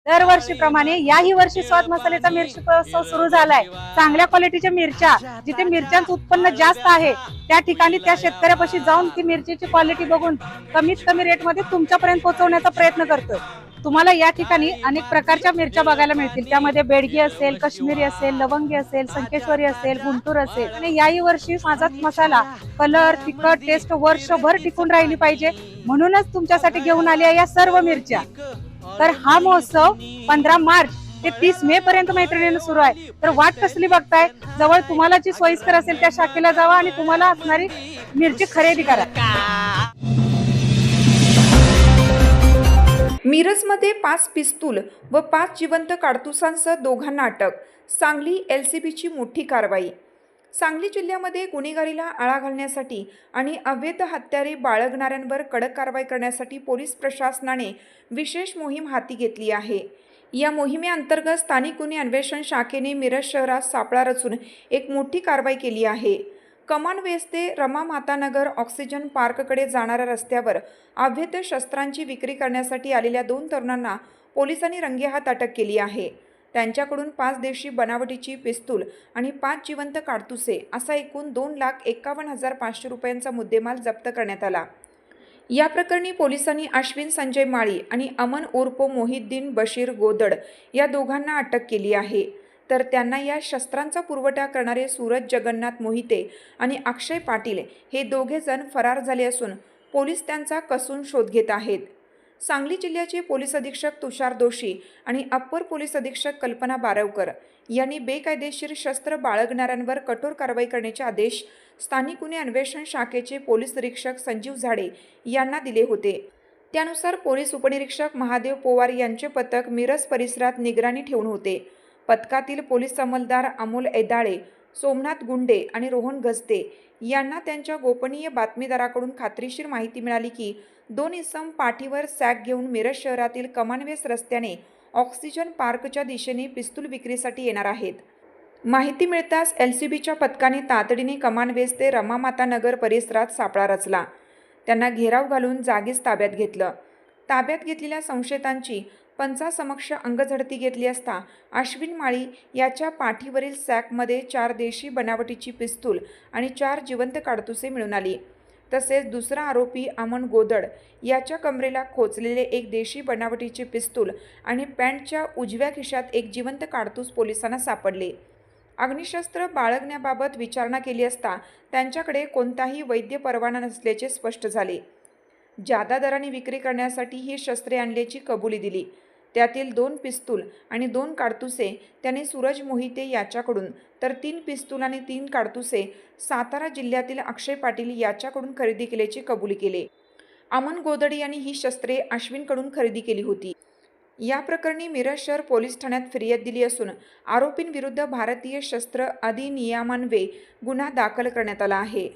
दरवर्षीप्रमाणे याही वर्षी स्वाद मसाल्याचा मिरची महोत्सव सुरू झालाय। चांगल्या क्वालिटीच्या मिरच्या, जिथे मिरच्यांचं उत्पन्न जास्त आहे त्या ठिकाणी त्या शेतकऱ्यापाशी जाऊन ती मिरचीची क्वालिटी बघून कमीत कमी रेटमध्ये तुमच्यापर्यंत पोहोचवण्याचा प्रयत्न करतोय। तुम्हाला या ठिकाणी अनेक प्रकारच्या मिरच्या बघायला मिळतील। त्यामध्ये बेडगी असेल, काश्मीरी असेल, लवंगी असेल, संकेश्वरी असेल, गुंटूर असेल। आणि याही वर्षी माझा मसाला कलर, तिखट, टेस्ट वर्षभर टिकून राहिली पाहिजे म्हणूनच तुमच्यासाठी घेऊन आली आहे या सर्व मिरच्या। तर हा महोत्सव 15 मार्च ते 30 मे पर्यंत मैत्रिणींना सुरू आहे। तर वाट कसली बघताय? जवळ तुम्हाला जी सोयीस्कर असेल त्या शाखेला जावा आणि तुम्हाला असणारी मिरची खरेदी करा। मिरजमध्ये 5 पिस्तूल व 5 जिवंत काडतुसांसह दोघांना अटक। सांगली एलसीबीची मोठी कारवाई। सांगली जिल्ह्यामध्ये गुन्हेगारीला आळा घालण्यासाठी आणि अवैध हत्यारे बाळगणाऱ्यांवर कडक कारवाई करण्यासाठी पोलीस प्रशासनाने विशेष मोहीम हाती घेतली आहे। या मोहिमेअंतर्गत स्थानिक गुन्हे अन्वेषण शाखेने मिरज शहरात सापळा रचून एक मोठी कारवाई केली आहे। कमान वेस ते रमा मातानगर ऑक्सिजन पार्ककडे जाणाऱ्या रस्त्यावर अवैध शस्त्रांची विक्री करण्यासाठी आलेल्या 2 तरुणांना पोलिसांनी रंगेहात अटक केली आहे। त्यांच्याकडून 5 देशी बनावटीची पिस्तूल आणि 5 जिवंत काडतुसे असा एकूण 2,51,500 रुपयांचा मुद्देमाल जप्त करण्यात आला। या प्रकरणी पोलिसांनी अश्विन संजय माळी आणि अमन उर्फ मोहिद्दीन बशीर गोदड या दोघांना अटक केली आहे। तर त्यांना या शस्त्रांचा पुरवठा करणारे सूरज जगन्नाथ मोहिते आणि अक्षय पाटील हे दोघे जण फरार झाले असून पोलीस त्यांचा कसून शोध घेत आहेत। सांगली जिल्ह्याचे पोलीस अधीक्षक तुषार दोशी आणि अप्पर पोलीस अधीक्षक कल्पना बारवकर यांनी बेकायदेशीर शस्त्र बाळगणाऱ्यांवर कठोर कारवाई करण्याचे आदेश स्थानिक गुन्हे अन्वेषण शाखेचे पोलीस निरीक्षक संजीव झाडे यांना दिले होते। त्यानुसार पोलीस उपनिरीक्षक महादेव पोवार यांचे पथक मिरज परिसरात निगराणी ठेवून होते। पथकातील पोलीस अंमलदार अमोल एदाळे, सोमनाथ गुंडे आणि रोहन गजते यांना त्यांच्या गोपनीय बातमीदाराकडून खात्रीशीर माहिती मिळाली की 2 इसम पाठीवर सॅक घेऊन मिरज शहरातील कमानवेस रस्त्याने ऑक्सिजन पार्कच्या दिशेने पिस्तूल विक्रीसाठी येणार आहेत। माहिती मिळताच एलसीबीच्या पथकाने तातडीने कमानवेस ते रमामाता नगर परिसरात सापळा रचला। त्यांना घेराव घालून जागीच ताब्यात घेतलं। ताब्यात घेतलेल्या संशयितांची पंचासमक्ष अंगझडती घेतली असता अश्विन माळी याच्या पाठीवरील सॅकमध्ये 4 देशी बनावटीची पिस्तूल आणि 4 जिवंत काडतुसे मिळून आली। तसेच दुसरा आरोपी अमन गोदड याच्या कमरेला खोचलेले 1 देशी बनावटीचे पिस्तूल आणि पॅन्टच्या उजव्या खिशात 1 जिवंत काडतूस पोलिसांना सापडले। अग्निशस्त्र बाळगण्याबाबत विचारणा केली असता त्यांच्याकडे कोणताही वैध परवाना नसल्याचे स्पष्ट झाले। जादा दराने विक्री करण्यासाठी ही शस्त्रे आणल्याची कबुली दिली। त्यातील 2 पिस्तूल आणि 2 काडतुसे त्याने सूरज मोहिते याच्याकडून, तर 3 पिस्तूल आणि 3 काडतुसे सातारा जिल्ह्यातील अक्षय पाटील याच्याकडून खरेदी केल्याची कबुली केले। अमन गोदडी यांनी ही शस्त्रे अश्विनकडून खरेदी केली होती। या प्रकरणी मिरज शहर पोलीस ठाण्यात फिर्याद दिली असून आरोपींविरुद्ध भारतीय शस्त्र अधिनियमान्वये गुन्हा दाखल करण्यात आला आहे।